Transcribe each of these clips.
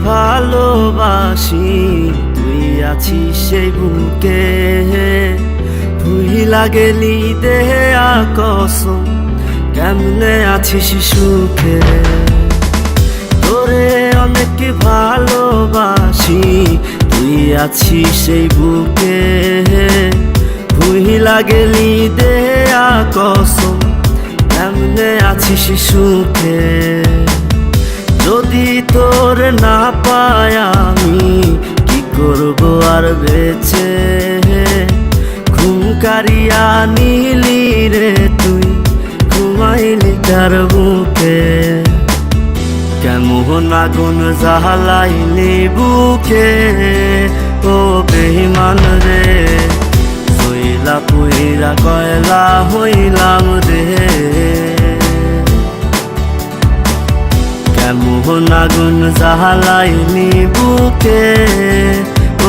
ভালোবাসি, তুই আছিস সেই বুকে। ভুইলা গেলি দেহে কসম, কেমনে আছিস সুখে। তোরে অনেক ভালোবাসি, তুই আছিস সেই বুকে। ভুইলা গেলি দেহে কসম, কেমনে আছিস সুখে। যদি তোর না পাই আমি কি করব আর বেঁচে। ঘুম কারিয়া নিলি রে তুই, ঘুমাইলি কার বুকে। কেমন আগুন জ্বালাইলি বুকে, ও বেঈমান রে। হইলা পুইরা কয়লা হইলাম রে। কেমন আগুন জ্বালাইলি বুকে,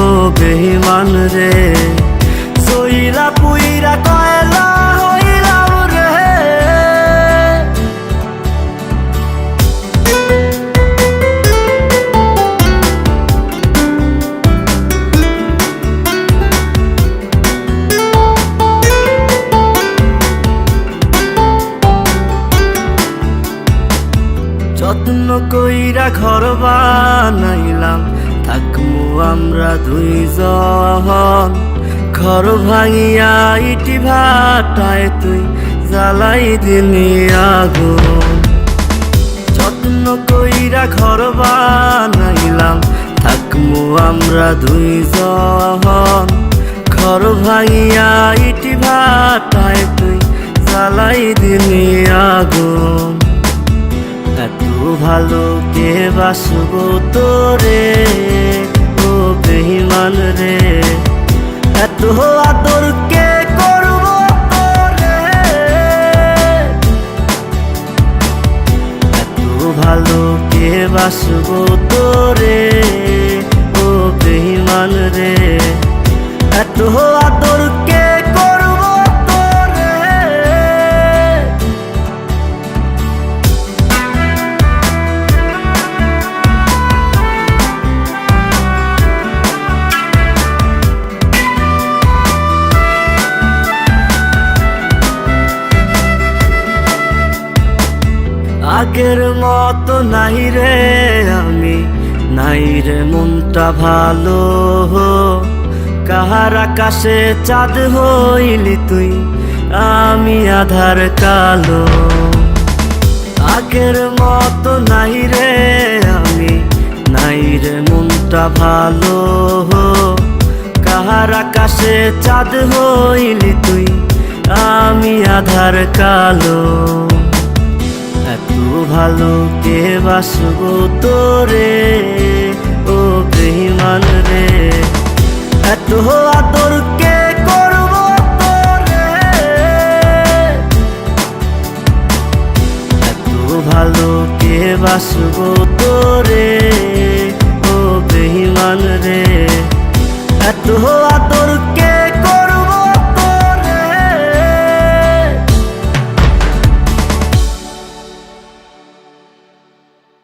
ও বেঈমান রে। সইলা পুইরা কয়লা হইলাম রে। যত্ন কইরা ঘর বানাইলাম, থাকমু আমরা দুইজন। ঘর ভাঙিয়া ইটি ভাটায় তুই জ্বালাই দিলি আগুন। যত্ন কইরা ঘর বানাইলাম, থাকমু আমরা দুইজন। ঘর ভাঙিয়া ইটি ভাটায় তুই জ্বালাই দিলি আগুন। এত ভালো কে বাসবো তোরে, ও বেঈমান রে। এত আদর কে করবো তোরে। এত ভালো কে বাসবো তোরে, ও বেঈমান রে। এত আদর কে করবো তোরে। আগের মতো নাই রে আমি, নাই রে মনটা ভালো। কাহার আকাশে চাঁদ হইলি তুই, আমি আধার কালো। আগের মতো নাই রে আমি, নাই রে মনটা ভালো। কাহার আকাশে চাঁদ হইলি তুই, আমি আধার কালো। এত ভালো কে বাসবো তোরে, ও বেঈমান রে। এত আদর কে করবো তোরে। এত ভালো কে বাসবো তোরে, ও বেঈমান রে। এত আদর কে করবো তোরে।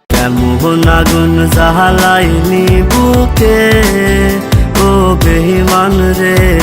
কেমন আগুন জ্বালাইলি বুকে, ও বেঈমান রে।